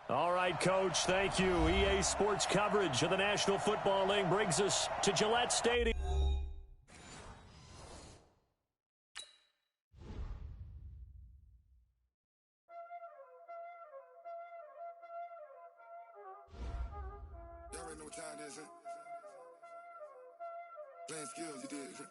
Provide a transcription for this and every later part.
All right, Coach, thank you. EA Sports coverage of the National Football League brings us to Gillette Stadium. Y'all already know what time it is, huh? Playing skills, you did.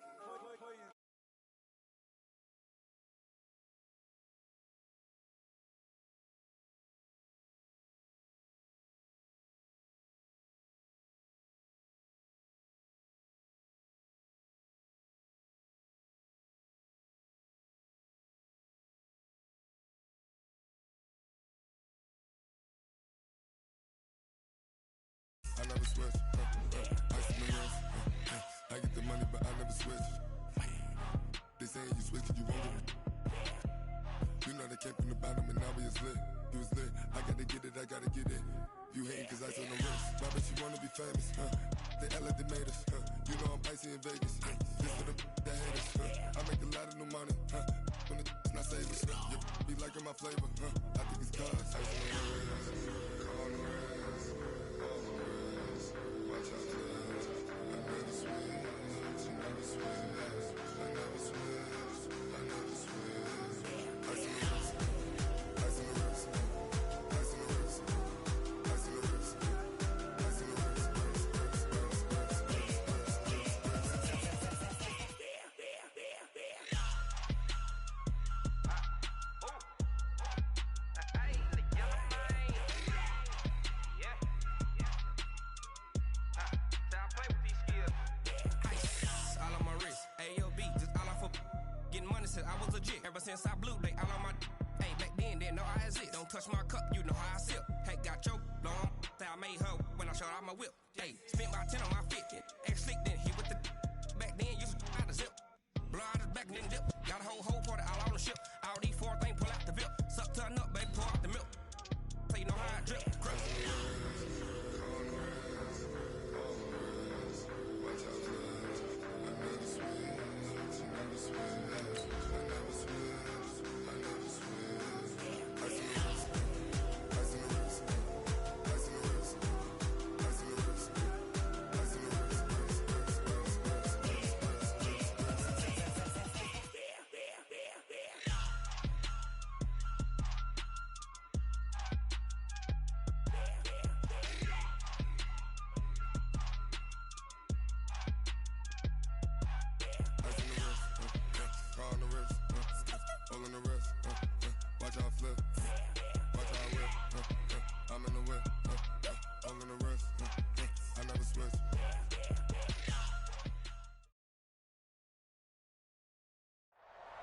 I never switch. Ice in the wrist. I get the money, but I never switch. They saying you switch, you won't get it. You know they came from the bottom and now we is lit. You was lit. I gotta get it, I gotta get it. You hating cause ice on the wrist. Why bet you wanna be famous? They act like they made us. You know I'm icy in Vegas. This for the that hate us. I make a lot of new money. When it's not savers. You be liking my flavor. I think it's cause ice on the wrist. On the wrist. On the wrist. Watch out, cuz I never switch. I never switch. I never switch. I never switch. Ice on the wrist. Ice on the wrist. Ice on the wrist. Ice on the wrist. Ice on the wrist. I was legit. Ever since I blew, they all on my hey, back then, didn't know I exist. Don't touch my cup, you know how I sip. Hey, got choked, long. Say I made her when I showed out my whip. Hey, spent my 10 on my 50. Ex-slick, then hit with the back then, used to out the zip. Blow out his back and then dip. Got a whole party all on the ship. All these 4 things, pull out the VIP. Suck to a nut, baby, pour out the milk. So you know how I drip. Crush.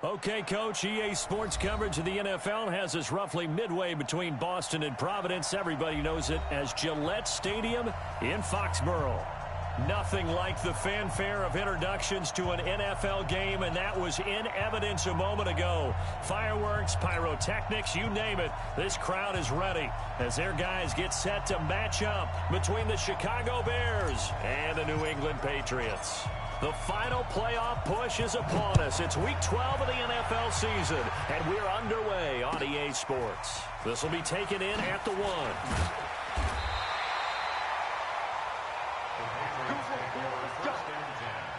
Okay, Coach, EA Sports coverage of the NFL has us roughly midway between Boston and Providence. Everybody knows it as Gillette Stadium in Foxborough. Nothing like the fanfare of introductions to an NFL game, and that was in evidence a moment ago. Fireworks, pyrotechnics, you name it. This crowd is ready as their guys get set to match up between the Chicago Bears and the New England Patriots. The final playoff push is upon us. It's Week 12 of the NFL season, and we're underway on EA Sports. This will be taken in at the 1.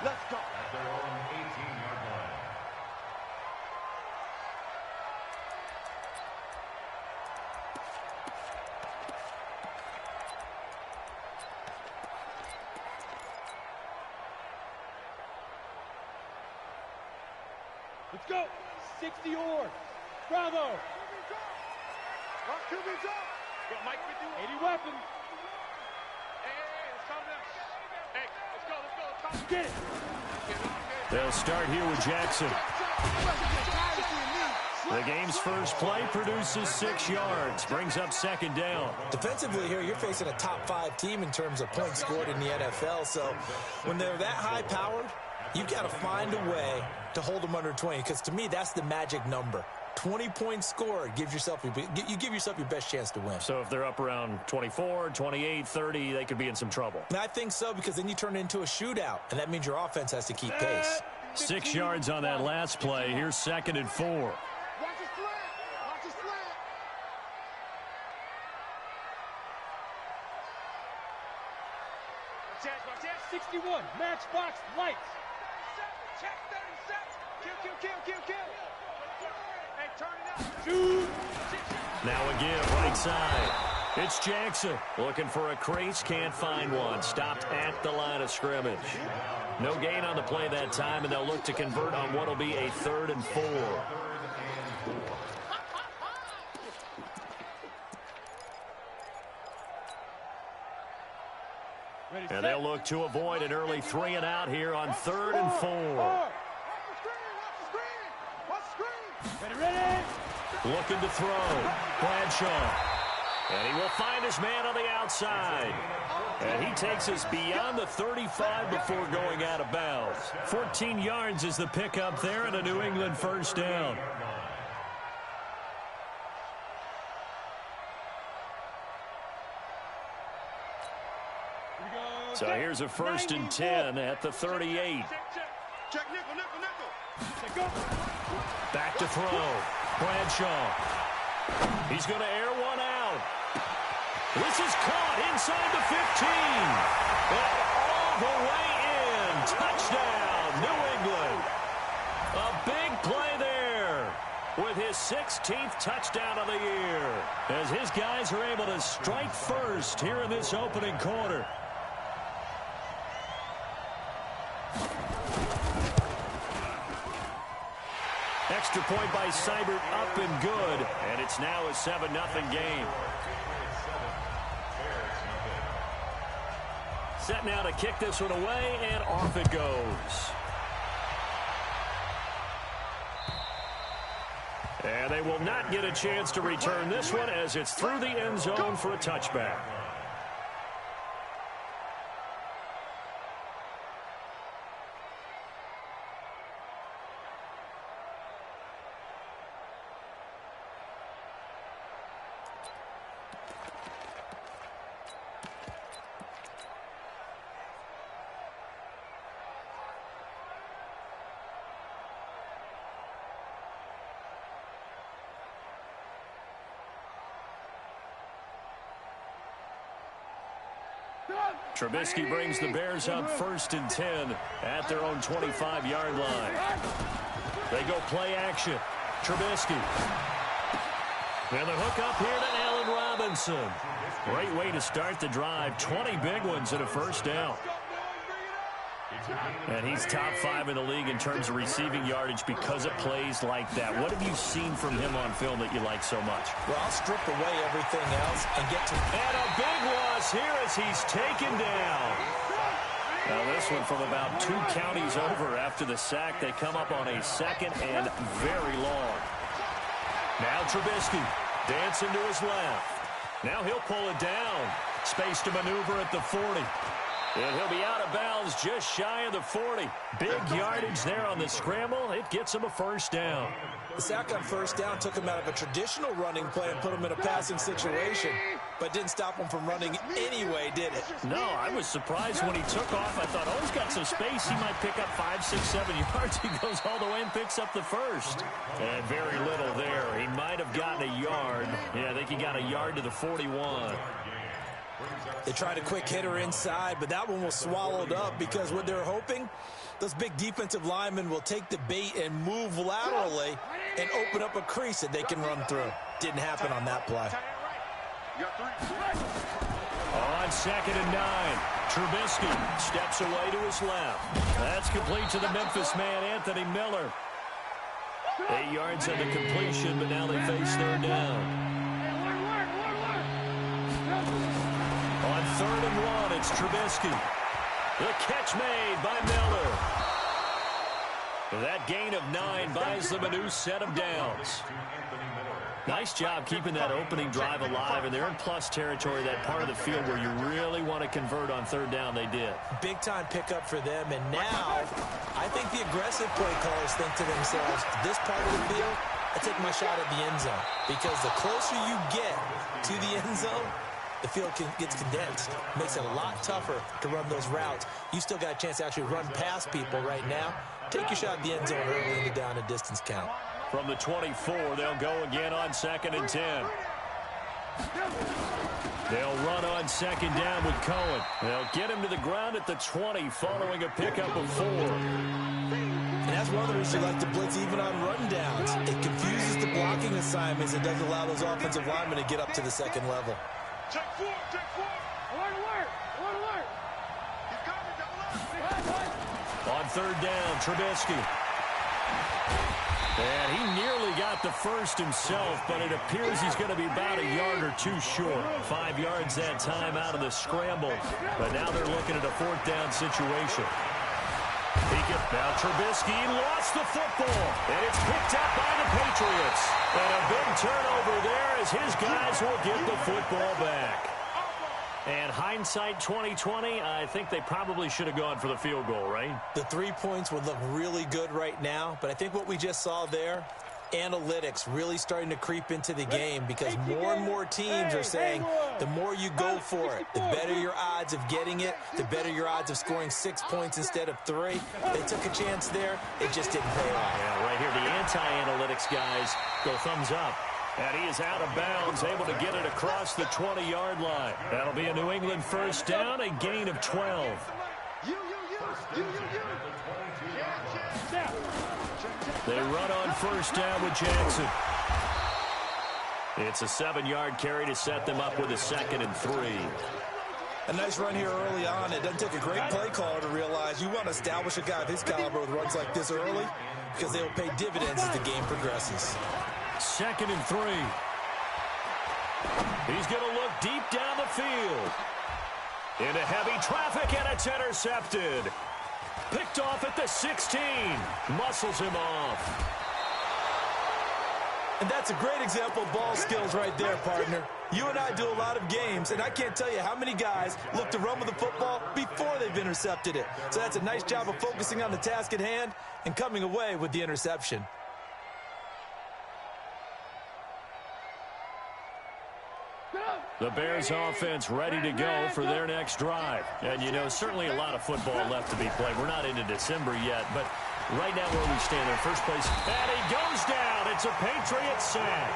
Let's go. At their own 18-yard line. Let's go. 60 yards. Bravo. Rock QB drop. Got Mike with you. 80 weapons. Hey, let's calm down. Hey, let's go. Let's get it. They'll start here with Jackson. The game's first play produces 6 yards, brings up 2nd down. Defensively here, you're facing a top 5 team in terms of points scored in the NFL. So when they're that high-powered, you've got to find a way to hold them under 20, because to me, that's the magic number. 20 points scored, you give yourself your best chance to win. So if they're up around 24, 28, 30, they could be in some trouble. And I think so, because then you turn it into a shootout, and that means your offense has to keep pace. 6 yards on that last play. Here's 2nd and 4. Watch the slant. Watch the slant. 61, Matchbox Lights. 37, check 37. Kill. Hey, turn it up. Shoot. Now again, right side. It's Jackson looking for a crease, can't find one. Stopped at the line of scrimmage. No gain on the play that time, and they'll look to convert on what will be a 3rd and 4. And they'll look to avoid an early 3 and out here on 3rd and 4. Ready. Looking to throw. Bradshaw. And he will find his man on the outside. And he takes us beyond the 35 before going out of bounds. 14 yards is the pickup there and a New England first down. So here's a 1st and 10 at the 38. Check nickel. Back to throw. Bradshaw. He's going to air one out. This is caught inside the 15. And all the way in. Touchdown, New England. A big play there with his 16th touchdown of the year as his guys are able to strike first here in this opening quarter. Extra point by Seibert, up and good. And it's now a 7-0 game. Set now to kick this one away, and off it goes. And they will not get a chance to return this one as it's through the end zone for a touchback. Trubisky brings the Bears up 1st and 10 at their own 25-yard line. They go play action. Trubisky. And the hook up here to Allen Robinson. Great way to start the drive. 20 big ones and a first down. And he's top 5 in the league in terms of receiving yardage because of plays like that. What have you seen from him on film that you like so much? Well, I'll strip away everything else and get to... And a big loss here as he's taken down. Now this one from about 2 counties over after the sack. They come up on a 2nd and very long. Now Trubisky dancing to his left. Now he'll pull it down. Space to maneuver at the 40. And he'll be out of bounds just shy of the 40. Big yardage there on the scramble. It gets him a first down. The sack on first down took him out of a traditional running play and put him in a passing situation, but didn't stop him from running anyway, did it? No, I was surprised when he took off. I thought, oh, he's got some space. He might pick up 5, 6, 7 yards. He goes all the way and picks up the first. And very little there. He might have gotten a yard. Yeah, I think he got a yard to the 41. They tried a quick hitter inside, but that one was swallowed up because what they're hoping, those big defensive linemen will take the bait and move laterally and open up a crease that they can run through. Didn't happen on that play. On 2nd and 9, Trubisky steps away to his left. That's complete to the Memphis man, Anthony Miller. 8 yards on the completion, but now they face 3rd down. On 3rd and 1, it's Trubisky. The catch made by Miller. That gain of 9 buys them a new set of downs. Nice job keeping that opening drive alive, and they're in plus territory, that part of the field where you really want to convert on 3rd down. They did. Big-time pickup for them, and now I think the aggressive play callers think to themselves, this part of the field, I take my shot at the end zone, because the closer you get to the end zone, the field gets condensed. Makes it a lot tougher to run those routes. You still got a chance to actually run past people right now. Take your shot at the end zone early in the down and distance count. From the 24, they'll go again on 2nd and 10. They'll run on second down with Cohen. They'll get him to the ground at the 20 following a pickup of 4. And that's one of the reasons you like to blitz even on run downs. It confuses the blocking assignments and doesn't allow those offensive linemen to get up to the second level. Check 4, check 4. Alert, alert, alert, alert. He's coming, double up. On third down, Trubisky. And he nearly got the first himself, but it appears he's going to be about a yard or 2 short. 5 yards that time out of the scramble. But now they're looking at a fourth down situation. Now Trubisky lost the football, and it's picked up by the Patriots. And a big turnover there as his guys will get the football back. And hindsight 2020, I think they probably should have gone for the field goal, right? The 3 points would look really good right now, but I think what we just saw there, analytics really starting to creep into the game because more and more teams are saying the more you go for it, the better your odds of getting it, the better your odds of scoring 6 points instead of 3. They took a chance there. It just didn't pay off. Yeah, right here, the anti-analytics guys go thumbs up. And he is out of bounds, able to get it across the 20-yard line. That'll be a New England first down, a gain of 12. They run on first down with Jackson. It's a 7-yard carry to set them up with a 2nd and 3. A nice run here early on. It doesn't take a great play caller to realize you want to establish a guy of his caliber with runs like this early because they will pay dividends as the game progresses. 2nd and 3. He's going to look deep down the field. Into heavy traffic, and it's intercepted. Picked off at the 16. Muscles him off. And that's a great example of ball skills right there, partner. You and I do a lot of games, and I can't tell you how many guys look to run with the football before they've intercepted it. So that's a nice job of focusing on the task at hand and coming away with the interception. The Bears offense ready to go for their next drive. And, you know, certainly a lot of football left to be played. We're not into December yet, but right now where we stand in first place. And he goes down. It's a Patriot sack.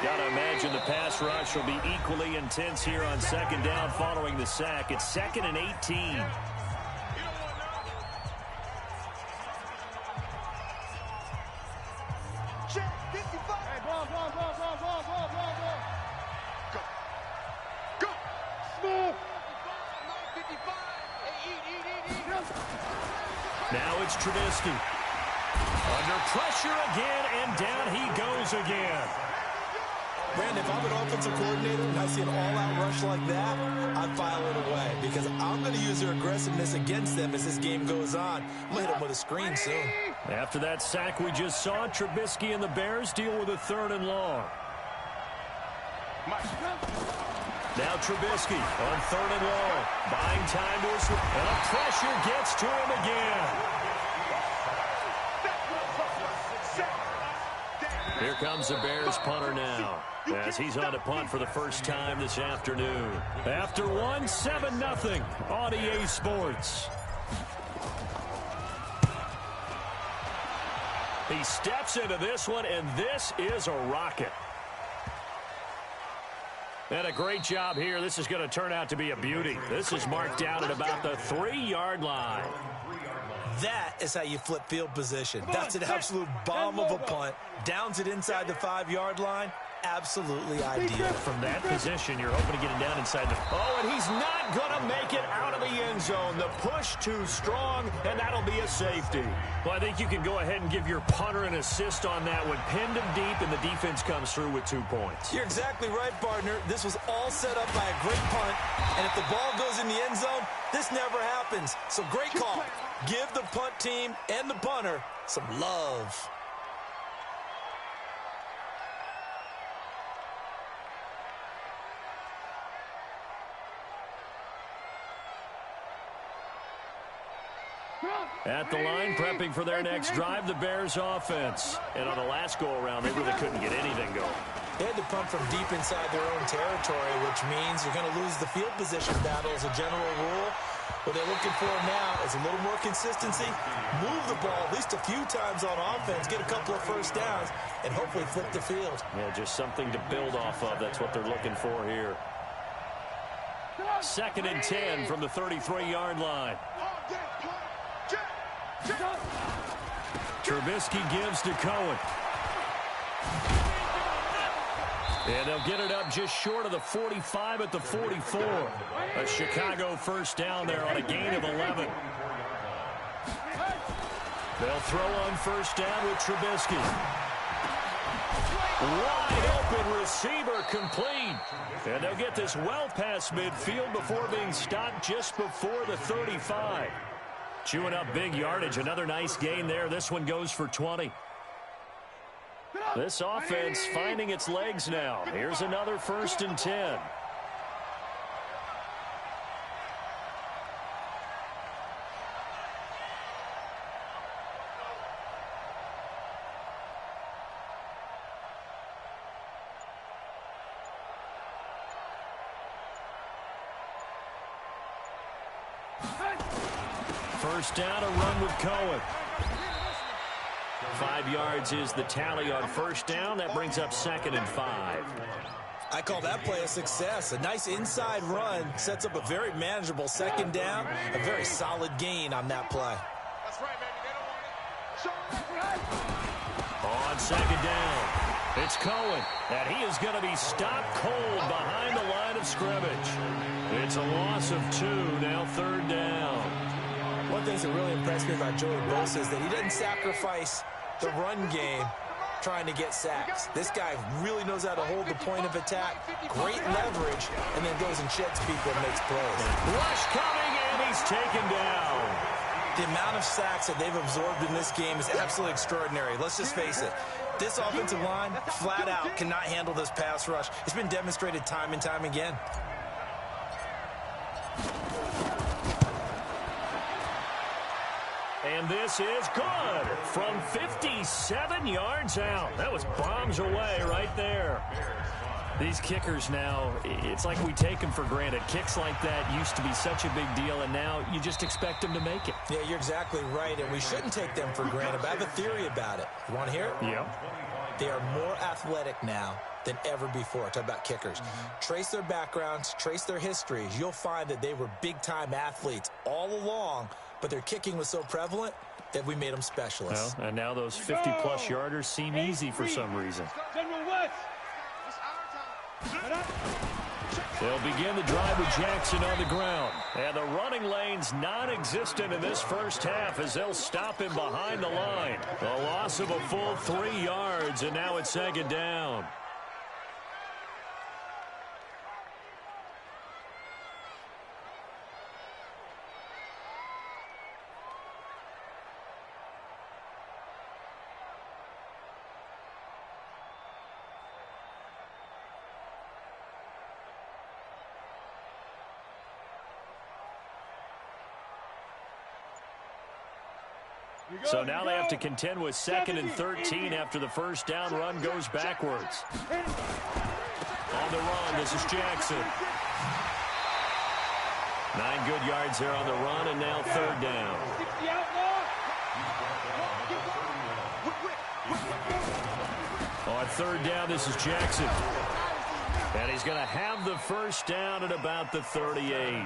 Got to imagine the pass rush will be equally intense here on second down following the sack. It's 2nd and 18. Now it's Trubisky. Under pressure again, and down he goes again. Brandon, if I'm an offensive coordinator and I see an all-out rush like that, I file it away because I'm going to use their aggressiveness against them as this game goes on. I'm going to hit them with a screen soon. After that sack we just saw, Trubisky and the Bears deal with a 3rd and long. Now Trubisky on 3rd and long. Buying time to his... And the pressure gets to him again. Here comes the Bears punter now, as he's on to punt for the first time this afternoon. After one, 7-0 on EA Sports. He steps into this one, and this is a rocket. And a great job here. This is going to turn out to be a beauty. This is marked down at about the 3-yard line. That is how you flip field position. That's an absolute bomb of a punt. Downs it inside the 5-yard line. Absolutely ideal. From that position, you're hoping to get it down inside the... Oh, and he's not going to make it out of the end zone. The push too strong, and that'll be a safety. Well, I think you can go ahead and give your punter an assist on that one. Pinned him deep, and the defense comes through with 2 points. You're exactly right, partner. This was all set up by a great punt, and if the ball goes in the end zone, this never happens. So great call. Give the punt team and the punter some love. At the line, prepping for their next drive, the Bears offense. And on the last go-around, they really couldn't get anything going. They had to punt from deep inside their own territory, which means you're going to lose the field position battle as a general rule. What they're looking for now is a little more consistency, move the ball at least a few times on offense, get a couple of first downs, and hopefully flip the field. Yeah, just something to build off of. That's what they're looking for here. 2nd and 10 from the 33-yard line. Trubisky gives to Cohen. And they'll get it up just short of the 45 at the 44. A Chicago first down there on a gain of 11. They'll throw on first down with Trubisky. Wide open receiver complete. And they'll get this well past midfield before being stopped just before the 35. Chewing up big yardage. Another nice gain there. This one goes for 20. This offense finding its legs now. Here's another 1st and 10. First down, a run with Cohen. 5 yards is the tally on first down. That brings up 2nd and 5. I call that play a success. A nice inside run sets up a very manageable 2nd down. A very solid gain on that play. That's right, baby. They don't want it. On 2nd down, it's Cohen. And he is going to be stopped cold behind the line of scrimmage. It's a loss of 2, now 3rd down. One thing that really impressed me about Joey Bosa is that he doesn't sacrifice the run game trying to get sacks. This guy really knows how to hold the point of attack, great leverage, and then goes and sheds people and makes plays. Rush coming, and he's taken down. The amount of sacks that they've absorbed in this game is absolutely extraordinary. Let's just face it. This offensive line, flat out, cannot handle this pass rush. It's been demonstrated time and time again. And this is good from 57 yards out. That was bombs away right there. These kickers now, it's like we take them for granted. Kicks like that used to be such a big deal, and now you just expect them to make it. Yeah, you're exactly right, and we shouldn't take them for granted. But I have a theory about it. You want to hear it? Yeah. They are more athletic now than ever before. Talk about kickers. Trace their backgrounds, trace their histories. You'll find that they were big-time athletes all along, but their kicking was so prevalent that we made them specialists. Well, and now those 50-plus yarders seem easy for some reason. They'll begin the drive with Jackson on the ground. And the running lane's non-existent in this first half as they'll stop him behind the line. A loss of a full 3 yards, and now it's 2nd down. So now they have to contend with 2nd and 13 after the first down run goes backwards. On the run, this is Jackson. 9 good yards there on the run, and now 3rd down. On 3rd down, this is Jackson. And he's going to have the first down at about the 38.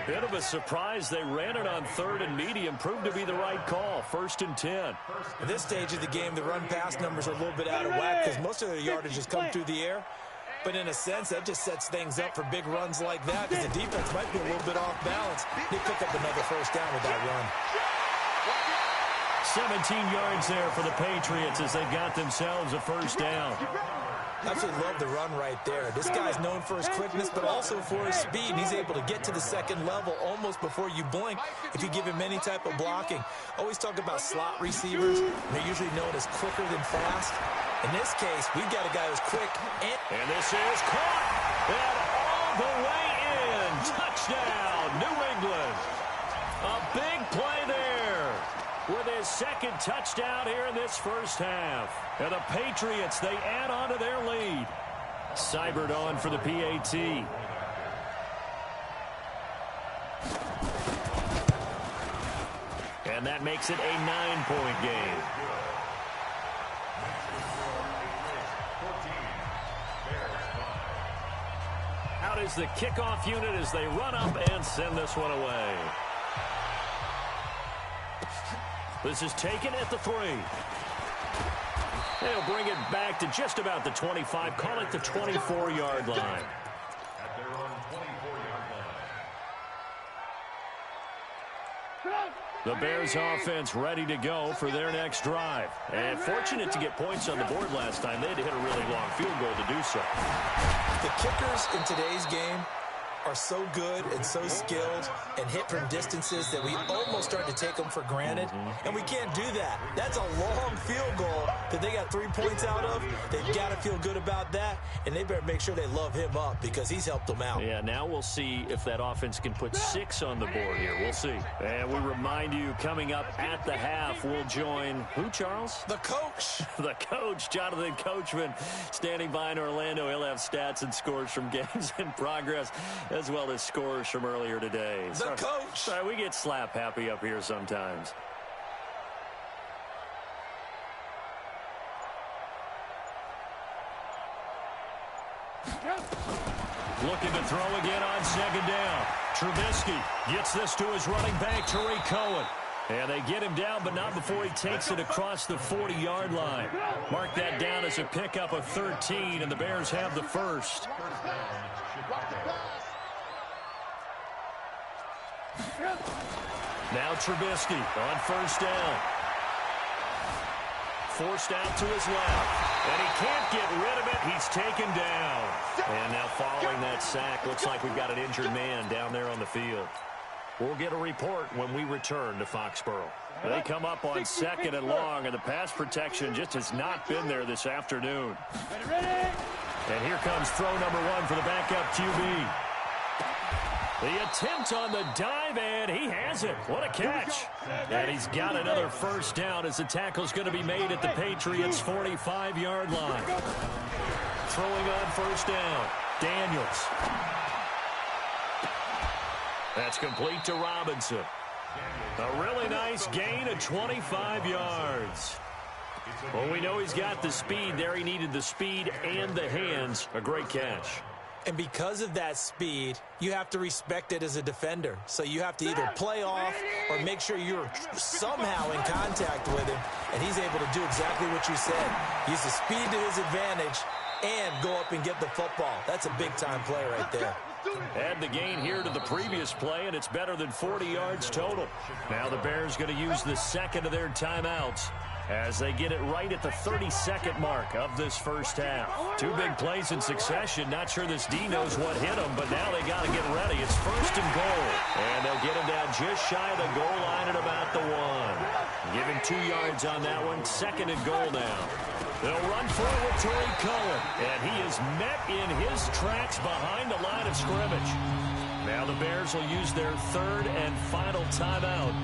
Bit of a surprise. They ran it on 3rd and medium. Proved to be the right call. 1st and 10. At this stage of the game, the run-pass numbers are a little bit out of whack because most of their yardage has come through the air. But in a sense, that just sets things up for big runs like that because the defense might be a little bit off balance. They pick up another first down with that run. 17 yards there for the Patriots as they got themselves a first down. Absolutely love the run right there. This guy's known for his quickness, but also for his speed. He's able to get to the 2nd level almost before you blink if you give him any type of blocking. Always talk about slot receivers. They're usually known as quicker than fast. In this case, we've got a guy who's quick. And this is caught. And all the way in. Touchdown, New England. A big play there with his 2nd touchdown here in this first half. And the Patriots, they add on to their lead. Seibert on for the PAT. And that makes it a 9-point game. is the kickoff unit as they run up and send this one away. This is taken at the 3. They'll bring it back to just about the 25. Call it the 24-yard line. At their own 24-yard line. The Bears offense ready to go for their next drive. And fortunate to get points on the board last time. They had to hit a really long field goal to do so. The kickers in today's game are so good and so skilled and hit from distances that we almost start to take them for granted. And we can't do that. That's a long field goal that they got 3 points out of. They've got to feel good about that, and they better make sure they love him up because he's helped them out. Yeah, now we'll see if that offense can put 6 on the board here. We'll see. And we remind you, coming up at the half, we'll join who, Charles? The coach. The coach, Jonathan Coachman, standing by in Orlando. He'll have stats and scores from games in progress, as well as scores from earlier today. The coach. Sorry, we get slap happy up here sometimes. Looking to throw again on second down. Trubisky gets this to his running back, Tariq Cohen. And they get him down, but not before he takes it across the 40-yard line. Mark that down as a pickup of 13, and the Bears have the first. Now Trubisky on first down. Forced out to his left. And he can't get rid of it. He's taken down. And now following that sack, looks like we've got an injured man down there on the field. We'll get a report when we return to Foxborough. They come up on second and long, and the pass protection just has not been there this afternoon. And here comes throw number 1 for the backup QB. The attempt on the dive, and he has it. What a catch. And he's got another first down as the tackle's going to be made at the Patriots' 45-yard line. Throwing on first down, Daniels. That's complete to Robinson. A really nice gain of 25 yards. Well, we know he's got the speed there. He needed the speed and the hands. A great catch. And because of that speed, you have to respect it as a defender. So you have to either play off or make sure you're somehow in contact with him, and he's able to do exactly what you said. Use the speed to his advantage and go up and get the football. That's a big-time play right there. Add the gain here to the previous play, and it's better than 40 yards total. Now the Bears going to use the second of their timeouts as they get it right at the 32nd mark of this first half. 2 big plays in succession. Not sure this D knows what hit them, but now they got to get ready. It's first and goal, and they'll get him down just shy of the goal line at about the 1. Giving 2 yards on that one. Second and goal now. They'll run for it with Tariq Cohen, and he is met in his tracks behind the line of scrimmage. Now the Bears will use their 3rd and final timeout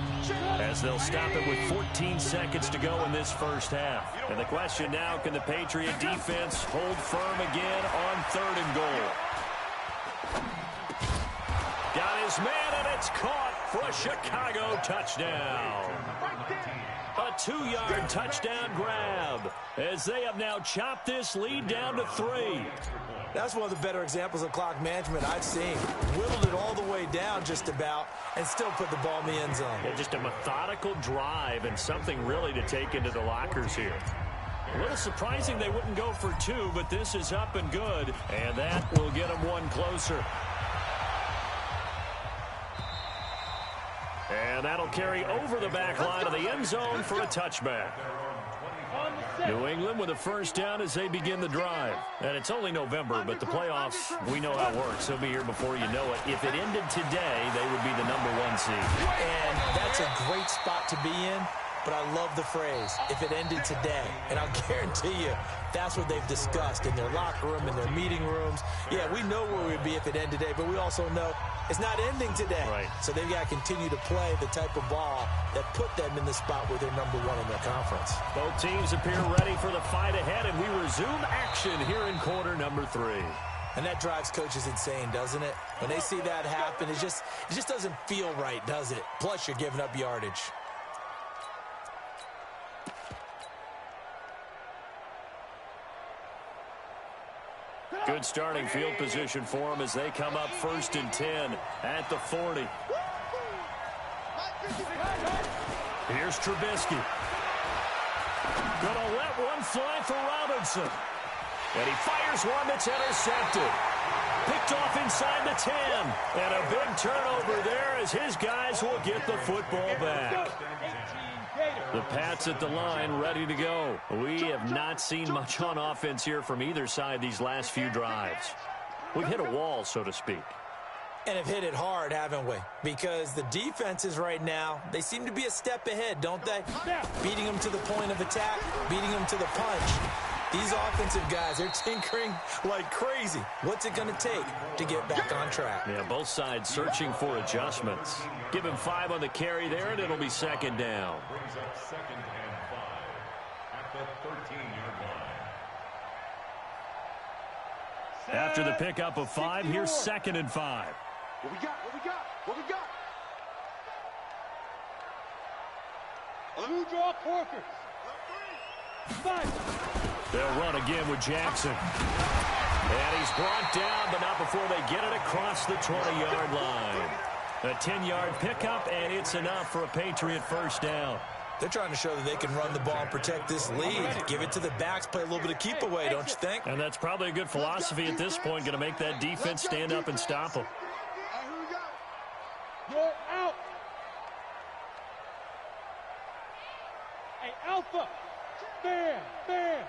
as they'll stop it with 14 seconds to go in this first half. And the question now, can the Patriot defense hold firm again on 3rd and goal? Got his man, and it's caught for a Chicago touchdown. A 2-yard touchdown grab as they have now chopped this lead down to 3. That's one of the better examples of clock management I've seen. Whittled it all the way down just about and still put the ball in the end zone. Yeah, just a methodical drive and something really to take into the lockers here. A little surprising they wouldn't go for 2, but this is up and good, and that will get them 1 closer. And that'll carry over the back line of the end zone for a touchback. New England with a first down as they begin the drive. And it's only November, but the playoffs, we know how it works. They'll be here before you know it. If it ended today, they would be the number 1 seed. And that's a great spot to be in. But I love the phrase, if it ended today. And I'll guarantee you, that's what they've discussed in their locker room, in their meeting rooms. Yeah, we know where we'd be if it ended today, but we also know it's not ending today. Right. So they've got to continue to play the type of ball that put them in the spot where they're number 1 in their conference. Both teams appear ready for the fight ahead, and we resume action here in quarter number 3. And that drives coaches insane, doesn't it? When they see that happen, it just doesn't feel right, does it? Plus, you're giving up yardage. Good starting field position for them as they come up 1st and 10 at the 40. Here's Trubisky. Gonna let one fly for Robinson. And he fires one that's intercepted. Picked off inside the 10. And a big turnover there as his guys will get the football back. The Pats at the line ready to go. We have not seen much on offense here from either side these last few drives. We've hit a wall, so to speak. And have hit it hard, haven't we? Because the defenses right now, they seem to be a step ahead, don't they? Beating them to the point of attack, beating them to the punch. These offensive guys, they're tinkering like crazy. What's it going to take to get back on track? Yeah, both sides searching for adjustments. Give him 5 on the carry there, and it'll be 2nd down. Brings up 2nd and 5 at the 13-yard line. After the pickup of 5, here's 2nd and 5. What we got? What we got? What we got? Blue draw Corkers. 5. They'll run again with Jackson. And he's brought down, but not before they get it across the 20-yard line. A 10-yard pickup, and it's enough for a Patriot 1st down. They're trying to show that they can run the ball and protect this lead. Give it to the backs, play a little bit of keep away, don't you think? And that's probably a good philosophy at this point, going to make that defense stand up and stop them. You're out. Hey, Alpha. Bam, bam.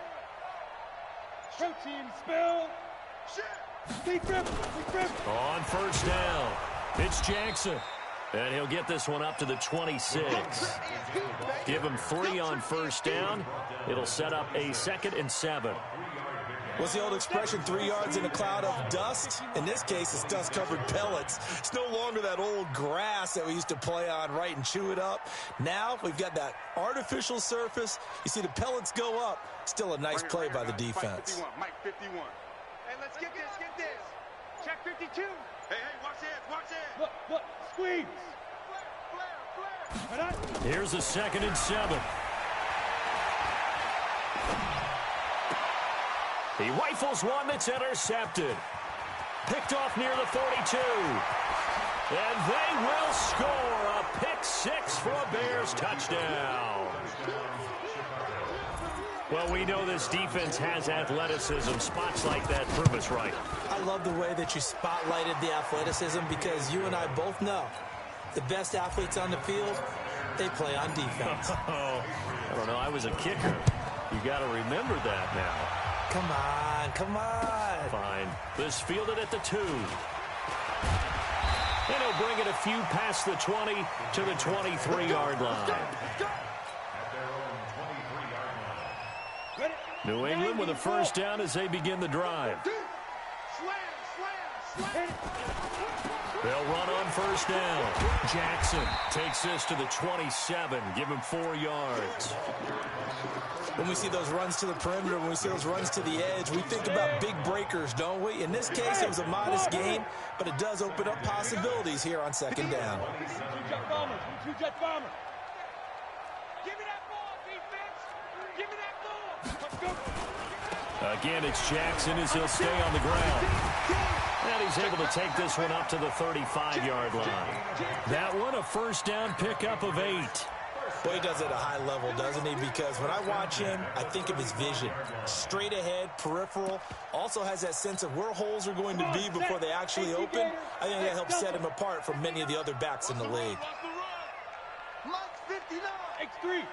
Protein spill. BigStriver. On 1st down, it's Jackson. And he'll get this one up to the 26. Give him 3 on 1st down. It'll set up a 2nd and 7. What's the old expression, 3 yards in a cloud of dust? In this case, it's dust-covered pellets. It's no longer that old grass that we used to play on, right, and chew it up. Now we've got that artificial surface. You see the pellets go up. Still a nice play by the defense. Mike 51. Hey, let's get this. Check 52. Hey, watch this. Look, squeeze. Flare. Here's a 2nd and 7. He rifles one that's intercepted. Picked off near the 42. And they will score a pick 6 for a Bears touchdown. Well, we know this defense has athleticism. Spots like that prove us right. I love the way that you spotlighted the athleticism because you and I both know the best athletes on the field, they play on defense. I don't know. I was a kicker. You got to remember that now. Come on. Fine. This fielded at the 2. And he'll bring it a few past the 20 to the 23-yard line. New England with a 1st down as they begin the drive. They'll run on 1st down. Jackson takes this to the 27. Give him 4 yards. When we see those runs to the perimeter, when we see those runs to the edge, we think about big breakers, don't we? In this case, it was a modest gain, but it does open up possibilities here on 2nd down. Two jet bombers. Give me that ball, defense. Give me that ball. Let's go. Again, it's Jackson as he'll stay on the ground. And he's able to take this one up to the 35-yard line. That one, a 1st down pickup of 8. Well, he does it at a high level, doesn't he? Because when I watch him, I think of his vision. Straight ahead, peripheral. Also has that sense of where holes are going to be before they actually open. I think that helps set him apart from many of the other backs in the league. Mike 59. X3.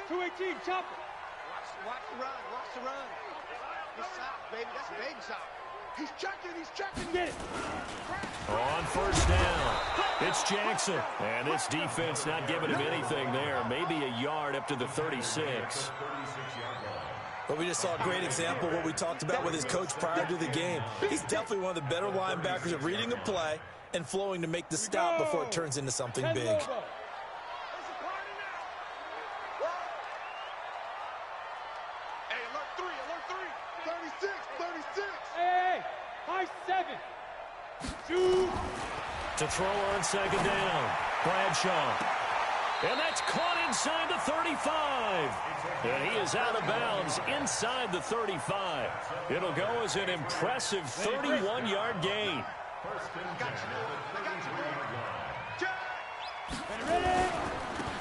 218. Chopper. Watch the run. He's soft, baby. That's baby soft. He's checking. Get it. On 1st down, it's Jackson. And this defense not giving him anything there. Maybe a yard up to the 36. Well, we just saw a great example of what we talked about with his coach prior to the game. He's definitely one of the better linebackers at reading a play and flowing to make the stop before it turns into something big. Two. To throw on 2nd down, Bradshaw. And that's caught inside the 35. And he is out of bounds inside the 35. It'll go as an impressive 31-yard gain.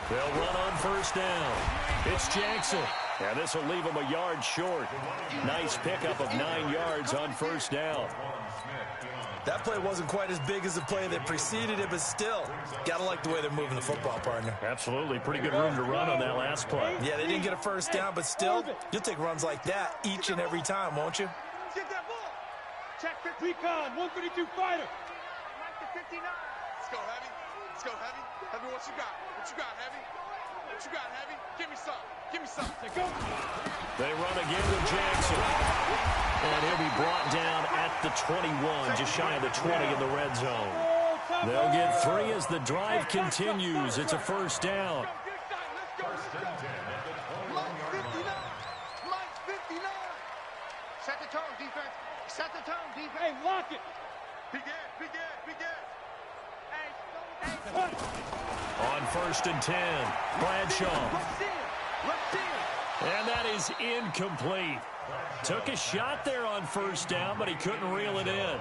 They'll run on first down. It's Jackson. And this will leave him a yard short. Nice pickup of 9 yards on first down. That play wasn't quite as big as the play that preceded it, but still, got to like the way they're moving the football, partner. Absolutely. Pretty good room to run on that last play. Yeah, they didn't get a first down, but still, you'll take runs like that each and every time, won't you? Get that ball. Check recon, 132 fighter. Mike to 59. Let's go, Heavy. Let's go, Heavy. Heavy, what you got? What you got, Heavy? What you got, Heavy? Give me some. Give me some. Go. They run again with Jackson. And he'll be brought down at the 21, just shy of the 20 in the red zone. They'll get 3 as the drive continues. It's a first down. Mike 59. Mike 59. Set the tone, defense. Set the tone, defense. Hey, lock it. Begin, begin, begin. On first and 10, Bradshaw. Let's see it. And that is incomplete. Took a shot there on first down, but he couldn't reel it in.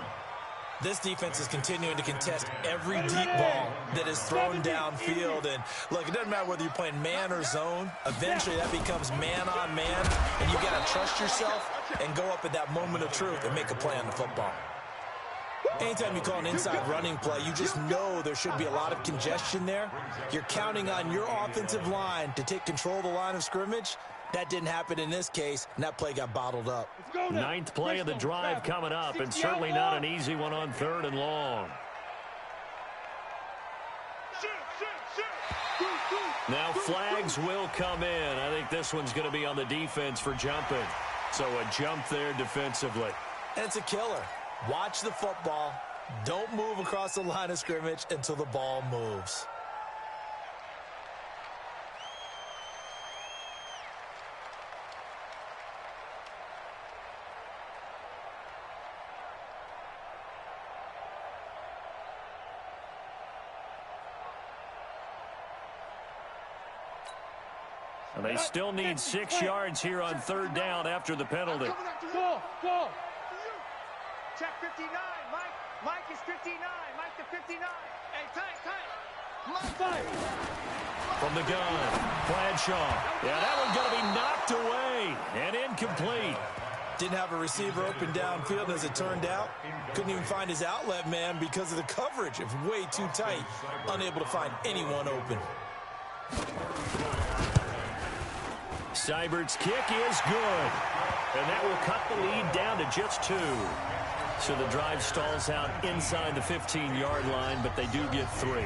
This defense is continuing to contest every deep ball that is thrown downfield. And, look, it doesn't matter whether you're playing man or zone. Eventually, that becomes man on man, and you've got to trust yourself and go up at that moment of truth and make a play on the football. Anytime you call an inside running play, you just know there should be a lot of congestion there. You're counting on your offensive line to take control of the line of scrimmage. That didn't happen in this case, and that play got bottled up. 9th play of the drive coming up, and certainly not an easy one on 3rd and long. Now flags will come in. I think this one's going to be on the defense for jumping. So a jump there defensively. And it's a killer. Watch the football. Don't move across the line of scrimmage until the ball moves. And they still need 6 yards here on 3rd down after the penalty. Go. Check 59. Mike is 59. Mike to 59. Hey, tight. Mike. From the gun, Bradshaw. Yeah, that one's going to be knocked away and incomplete. Didn't have a receiver open downfield, as it turned out. Couldn't even find his outlet man because of the coverage. It was way too tight. Unable to find anyone open. Seibert's kick is good. And that will cut the lead down to just 2. So the drive stalls out inside the 15-yard line, but they do get 3.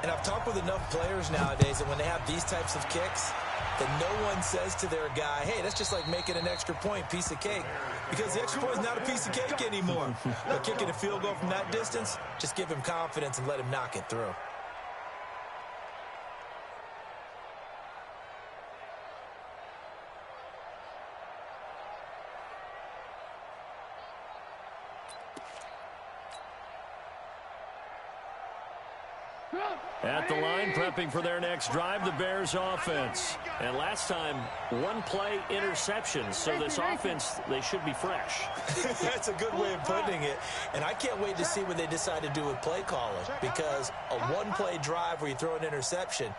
And I've talked with enough players nowadays that when they have these types of kicks, that no one says to their guy, hey, that's just like making an extra point, piece of cake. Because the extra point is not a piece of cake anymore. But kicking a field goal from that distance, just give him confidence and let him knock it through. At the line, prepping for their next drive, the Bears offense. And last time, 1-play interception. So this offense, they should be fresh. That's a good way of putting it. And I can't wait to see what they decide to do with play calling. Because a 1-play drive where you throw an interception,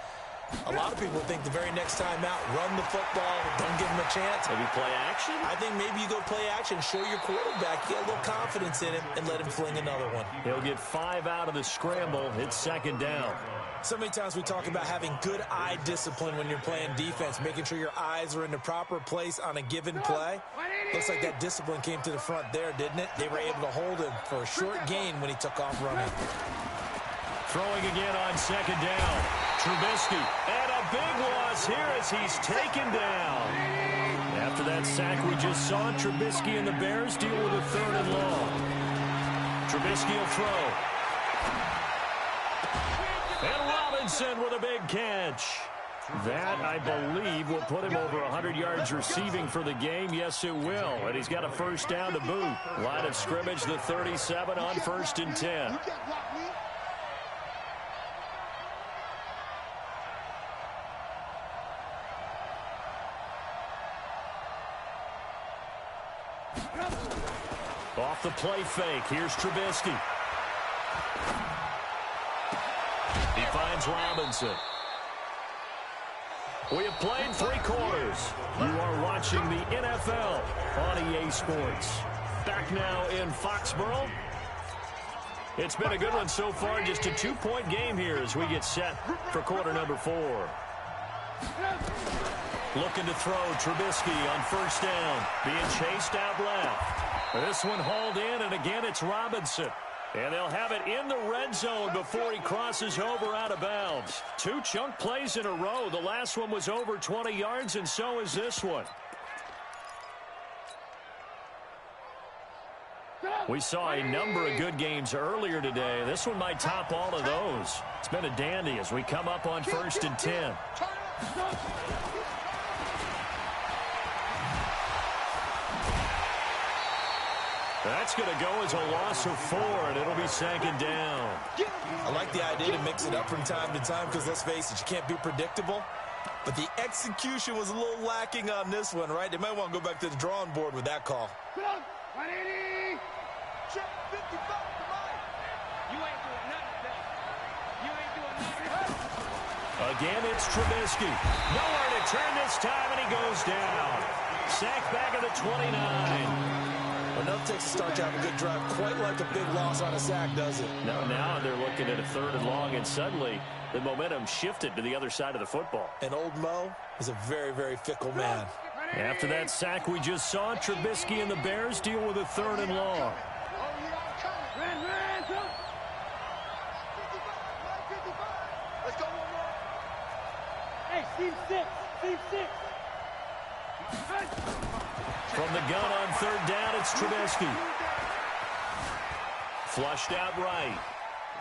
a lot of people think the very next time out, run the football, don't give him a chance. Maybe play action? I think maybe you go play action, show your quarterback, get a little confidence in him, and let him fling another one. He'll get 5 out of the scramble. It's 2nd down. So many times we talk about having good eye discipline when you're playing defense, making sure your eyes are in the proper place on a given play. Looks like that discipline came to the front there, didn't it? They were able to hold him for a short gain when he took off running. Throwing again on 2nd down. Trubisky. And a big loss here as he's taken down. After that sack we just saw, Trubisky and the Bears deal with a 3rd and long. Trubisky will throw. And Robinson with a big catch. That, I believe, will put him over 100 yards receiving for the game. Yes, it will. And he's got a first down to boot. Line of scrimmage, the 37 on 1st and 10. Off the play fake, here's Trubisky. He finds Robinson. We have played 3 quarters. You are watching the NFL on EA Sports. Back now in Foxborough. It's been a good one so far. Just a 2-point game here as we get set for quarter number 4. Looking to throw Trubisky on first down. Being chased out left. This one hauled in, and again it's Robinson. And they'll have it in the red zone before he crosses over out of bounds. 2 chunk plays in a row. The last one was over 20 yards, and so is this one. We saw a number of good games earlier today. This one might top all of those. It's been a dandy as we come up on first and 10. That's going to go as a loss of 4, and it'll be 2nd down. I like the idea to mix it up from time to time because, let's face it, you can't be predictable. But the execution was a little lacking on this one, right? They might want to go back to the drawing board with that call. 180. Check 55 to Mike. You ain't doing nothing today. You ain't doing nothing. Again, it's Trubisky. Nowhere to turn this time, and he goes down. Sacked back at the 29. Enough takes to start to have a good drive, quite like a big loss on a sack, does it? Now they're looking at a 3rd and long, and suddenly the momentum shifted to the other side of the football. And old Mo is a very, very fickle man. After that sack we just saw, Trubisky and the Bears deal with a 3rd and long. Let's go one more. Hey, team 6. Team 6. From the gun on 3rd down, it's Trubisky. Flushed out right.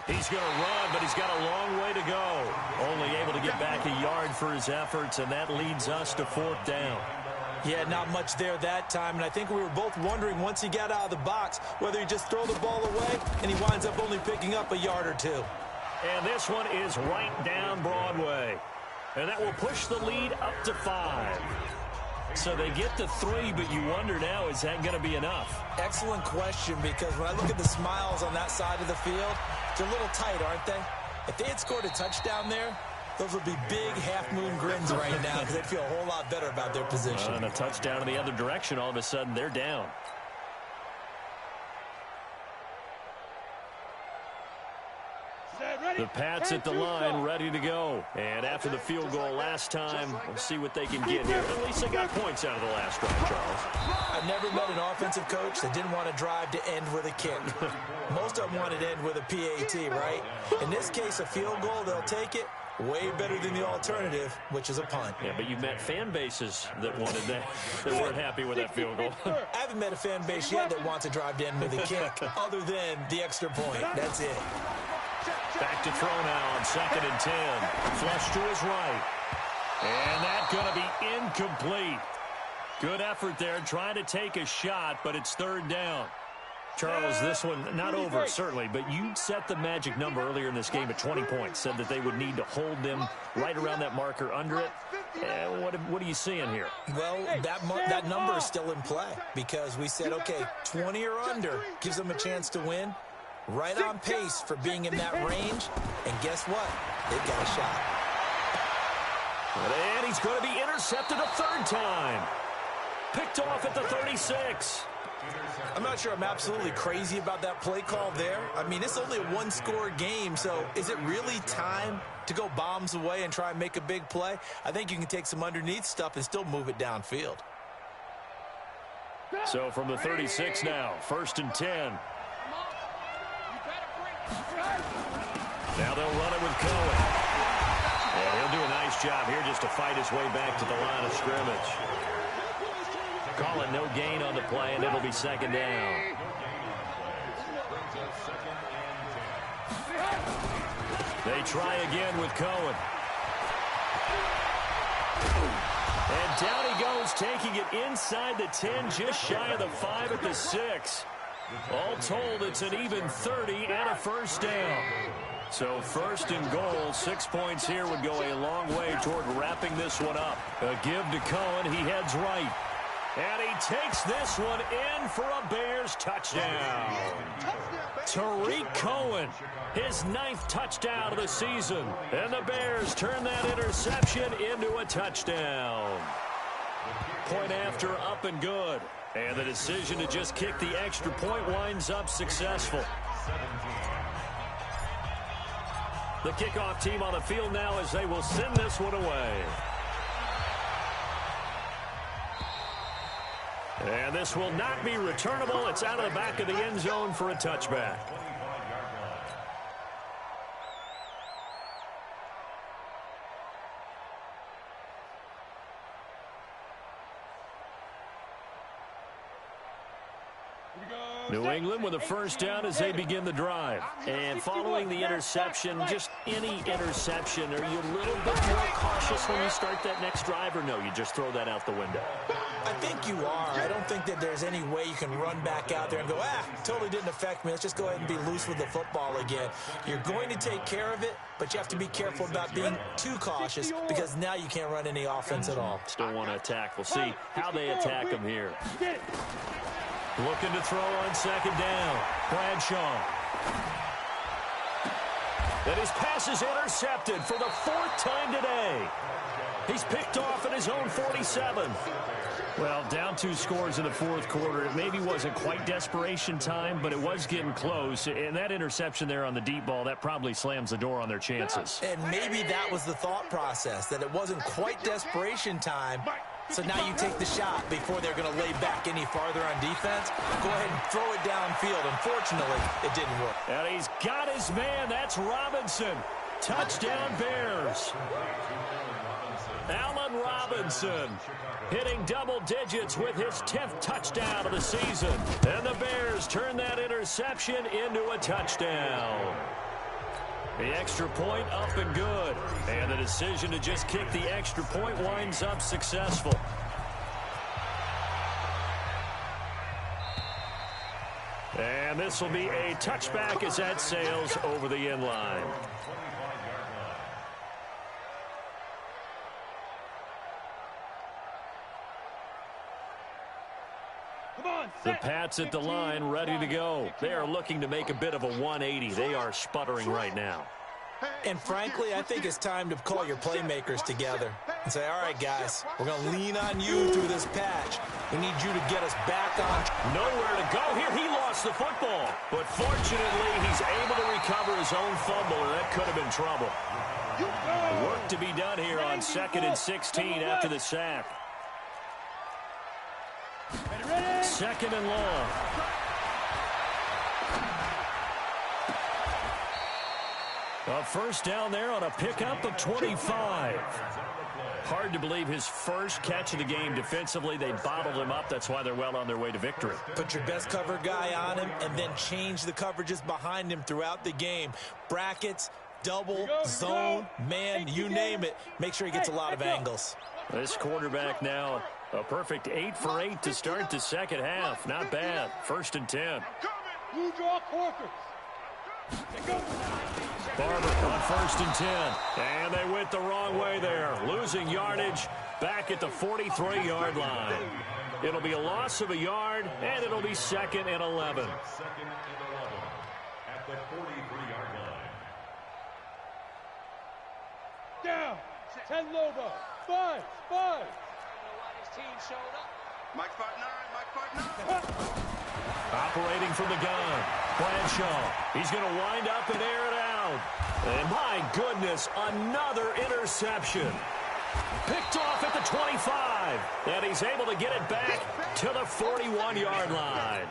He's going to run, but he's got a long way to go. Only able to get back a yard for his efforts, and that leads us to 4th down. Yeah, not much there that time, and I think we were both wondering once he got out of the box whether he just throw the ball away, and he winds up only picking up a yard or 2. And this one is right down Broadway. And that will push the lead up to 5. So they get to 3, but you wonder now, is that going to be enough? Excellent question, because when I look at the smiles on that side of the field, they're a little tight, aren't they? If they had scored a touchdown there, those would be big half-moon grins right now because they'd feel a whole lot better about their position. And a touchdown in the other direction, all of a sudden they're down. The Pats at the line, ready to go. And after the field goal last time, we'll see what they can get here. At least they got points out of the last drive, Charles. I've never met an offensive coach that didn't want to drive to end with a kick. Most of them wanted to end with a PAT, right? In this case, a field goal, they'll take it. Way better than the alternative, which is a punt. Yeah, but you've met fan bases that wanted that weren't happy with that field goal. I haven't met a fan base yet that wants to drive to end with a kick, other than the extra point. That's it. Back to throw now on 2nd and 10. Flush to his right. And that's going to be incomplete. Good effort there, trying to take a shot, but it's 3rd down. Charles, this one not over, certainly, but you set the magic number earlier in this game at 20 points. Said that they would need to hold them right around that marker under it. What are you seeing here? Well, that number is still in play because we said, okay, 20 or under gives them a chance to win. Right on pace for being in that range. And guess what? They've got a shot. And he's going to be intercepted a 3rd time. Picked off at the 36. I'm not sure I'm absolutely crazy about that play call there. I mean, it's only a 1-score game, so is it really time to go bombs away and try and make a big play? I think you can take some underneath stuff and still move it downfield. So from the 36 now, 1st and 10. Now they'll run it with Cohen. And he'll do a nice job here just to fight his way back to the line of scrimmage. Call it no gain on the play, and it'll be 2nd down. They try again with Cohen. And down he goes, taking it inside the 10, just shy of the 5 at the 6. All told, it's an even 30 and a 1st down. So 1st and goal, 6 points here would go a long way toward wrapping this one up. A give to Cohen, he heads right. And he takes this one in for a Bears touchdown. Tariq Cohen, his 9th touchdown of the season. And the Bears turn that interception into a touchdown. Point after, up and good. And the decision to just kick the extra point winds up successful. The kickoff team on the field now as they will send this one away. And this will not be returnable. It's out of the back of the end zone for a touchback. New England with a first down as they begin the drive. And following the interception, just any interception, are you a little bit more cautious when you start that next drive, or no, you just throw that out the window? I think you are. I don't think that there's any way you can run back out there and go, totally didn't affect me. Let's just go ahead and be loose with the football again. You're going to take care of it, but you have to be careful about being too cautious because now you can't run any offense at all. Still want to attack. We'll see how they attack them here. Looking to throw on second down. Bradshaw. And his pass is intercepted for the 4th time today. He's picked off at his own 47. Well, down 2 scores in the 4th quarter. It maybe wasn't quite desperation time, but it was getting close. And that interception there on the deep ball, that probably slams the door on their chances. And maybe that was the thought process, that it wasn't quite desperation time. So now you take the shot before they're going to lay back any farther on defense. Go ahead and throw it downfield. Unfortunately, it didn't work. And he's got his man. That's Robinson. Touchdown Bears. Allen Robinson hitting double digits with his 10th touchdown of the season. And the Bears turn that interception into a touchdown. The extra point up and good. And the decision to just kick the extra point winds up successful. And this will be a touchback as that sails over the end line. The Pats at the line, ready to go. They are looking to make a bit of a 180. They are sputtering right now. And frankly, I think it's time to call your playmakers together and say, all right, guys, we're going to lean on you through this patch. We need you to get us back on. Nowhere to go here. He lost the football. But fortunately, he's able to recover his own fumble, and that could have been trouble. Work to be done here on 2nd and 16 after the sack. 2nd and long. A first down there on a pickup of 25. Hard to believe his first catch of the game defensively. They bottled him up. That's why they're well on their way to victory. Put your best cover guy on him and then change the coverages behind him throughout the game. Brackets, double, zone, man, you name it. Make sure he gets a lot of angles. This quarterback now, a perfect 8 for 8 to start the second half. Not bad. 1st and 10. You draw quarters. Barber on 1st and 10. And they went the wrong way there. Losing yardage back at the 43-yard line. It'll be a loss of a yard, and it'll be 2nd and 11. 2nd and 11 at the 43-yard line. Down. 10 Lobo. 5. Mike 5'9", Operating from the gun. Bradshaw. He's going to wind up and air it out. And my goodness, another interception. Picked off at the 25. And he's able to get it back to the 41-yard line.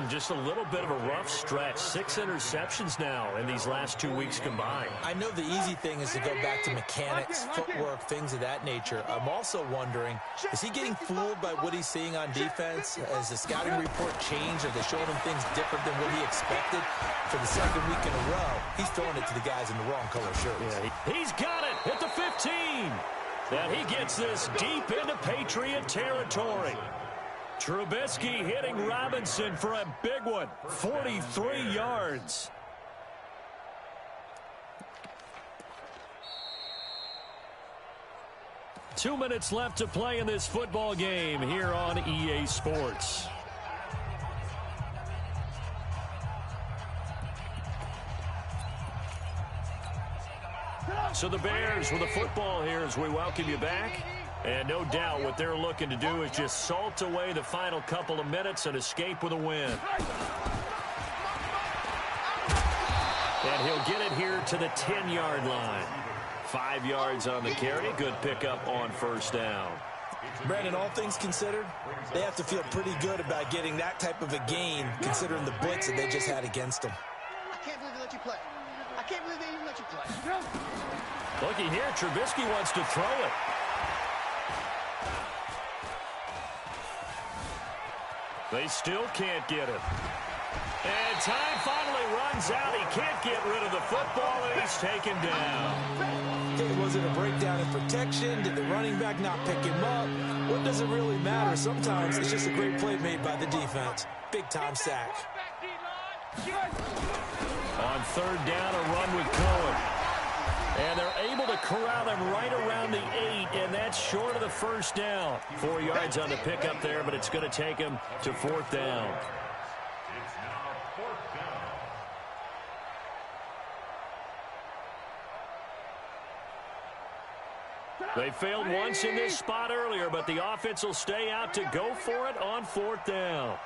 Just a little bit of a rough stretch. 6 interceptions now in these last 2 weeks combined. I know the easy thing is to go back to mechanics, footwork, things of that nature. I'm also wondering, is he getting fooled by what he's seeing on defense? Has the scouting report changed? Are they showing him things different than what he expected? For the 2nd week in a row, he's throwing it to the guys in the wrong color shirts. Yeah, he's got it at the 15. And he gets this deep into Patriot territory. Trubisky hitting Robinson for a big one, 43 yards. 2 minutes left to play in this football game here on EA Sports. So the Bears with the football here as we welcome you back. And no doubt what they're looking to do is just salt away the final couple of minutes and escape with a win. And he'll get it here to the 10-yard line. 5 yards on the carry. Good pickup on first down. Brandon, all things considered, they have to feel pretty good about getting that type of a gain considering the blitz that they just had against them. I can't believe they let you play. I can't believe they even let you play. Looky here, Trubisky wants to throw it. They still can't get it. And time finally runs out. He can't get rid of the football, and he's taken down. Okay, was it a breakdown in protection? Did the running back not pick him up? What does it really matter? Sometimes it's just a great play made by the defense. Big-time sack. On third down, a run with Cohen. And they're able to corral him right around the 8, and that's short of the first down. 4 yards on the pickup there, but it's going to take him to fourth down. It's now fourth down. They failed once in this spot earlier, but the offense will stay out to go for it on fourth down.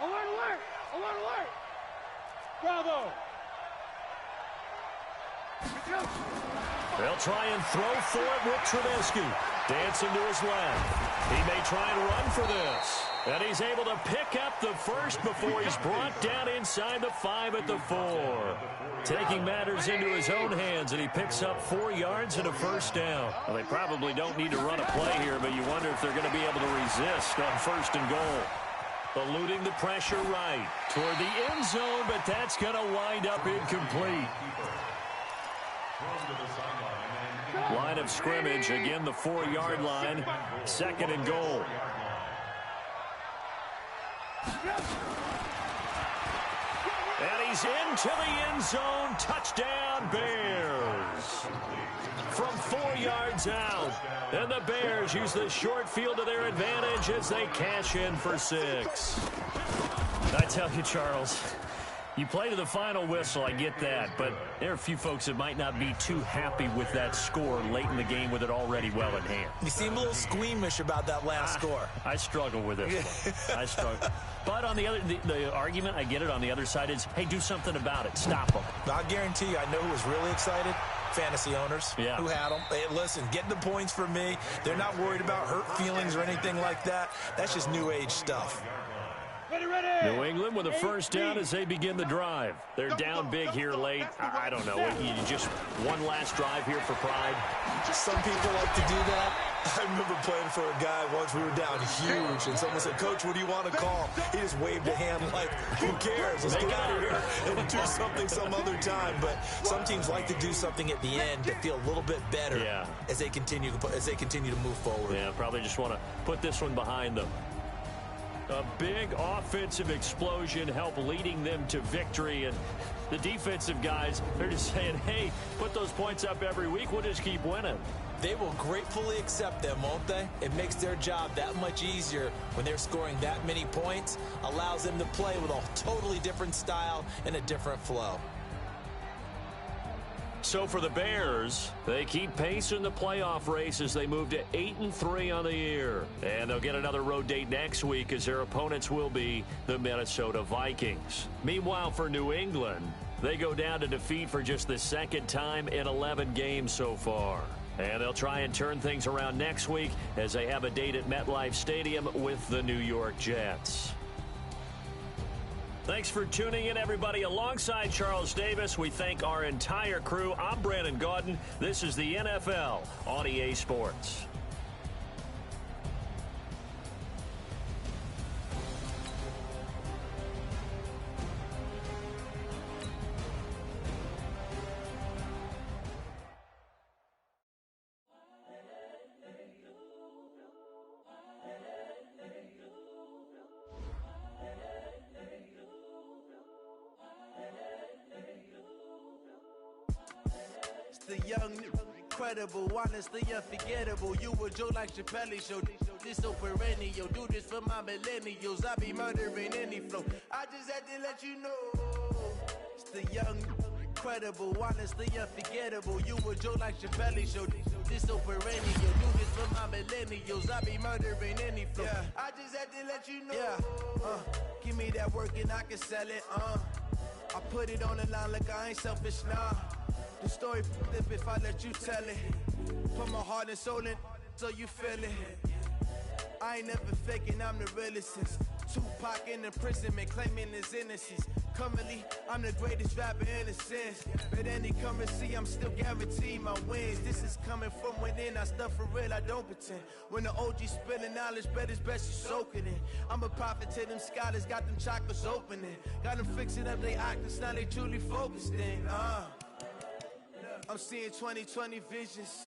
Alert! Alert! Bravo! They'll try and throw for it with Trubisky. Dancing to his left. He may try and run for this. And he's able to pick up the first before he's brought down inside the 5 at the 4. Taking matters into his own hands, and he picks up 4 yards and a first down. Well, they probably don't need to run a play here, but you wonder if they're going to be able to resist on first and goal. Eluding the pressure right toward the end zone, but that's going to wind up incomplete. Line of scrimmage, again the 4-yard line, second and goal. And he's into the end zone, touchdown Bears. From 4 yards out, and the Bears use the short field to their advantage as they cash in for 6. I tell you, Charles, you play to the final whistle, I get that, but there are a few folks that might not be too happy with that score late in the game with it already well in hand. You seem a little squeamish about that last score. I struggle with this one. I struggle. But on the argument, I get it, on the other side is, hey, do something about it. Stop them. I guarantee you, I know who was really excited. Fantasy owners who had them. Hey, listen, get the points for me. They're not worried about hurt feelings or anything like that. That's just new age stuff. New England with a first down as they begin the drive. They're down big here late. I don't know. You just one last drive here for pride. Some people like to do that. I remember playing for a guy once. We were down huge, and someone said, "Coach, what do you want to call?" He just waved a hand like, "Who cares? Let's get out of here and do something some other time." But some teams like to do something at the end to feel a little bit better as they continue to move forward. Yeah, probably just want to put this one behind them. A big offensive explosion helped leading them to victory. And the defensive guys, they're just saying, hey, put those points up every week. We'll just keep winning. They will gratefully accept them, won't they? It makes their job that much easier when they're scoring that many points. Allows them to play with a totally different style and a different flow. So for the Bears, they keep pace in the playoff race as they move to 8-3 on the year. And they'll get another road date next week as their opponents will be the Minnesota Vikings. Meanwhile, for New England, they go down to defeat for just the second time in 11 games so far. And they'll try and turn things around next week as they have a date at MetLife Stadium with the New York Jets. Thanks for tuning in, everybody. Alongside Charles Davis, we thank our entire crew. I'm Brandon Gaudin. This is the NFL on EA Sports. The young incredible, honestly unforgettable. You a joke like Chappelle show. This so perennial, do this for my millennials. I be murdering any flow. I just had to let you know, it's the young, incredible, honestly unforgettable. You a joke like Chappelle show. This so perennial, do this for my millennials. I be murdering any flow. Yeah. I just had to let you know. Yeah. Give me that work and I can sell it. I put it on the line like I ain't selfish, nah. The story flip if I let you tell it. Put my heart and soul in so you feel it. I ain't never faking, I'm the realest since Tupac in imprisonment, claiming his innocence. Currently, I'm the greatest rapper in a sense. But any currency, I'm still guaranteed my wins. This is coming from within, I stuff for real, I don't pretend. When the OG spilling knowledge, bet it's best you soak it in. I'm a prophet to them scholars, got them chakras opening. Got them fixing up their octaves, now they truly focused in. I'm seeing 2020 visions.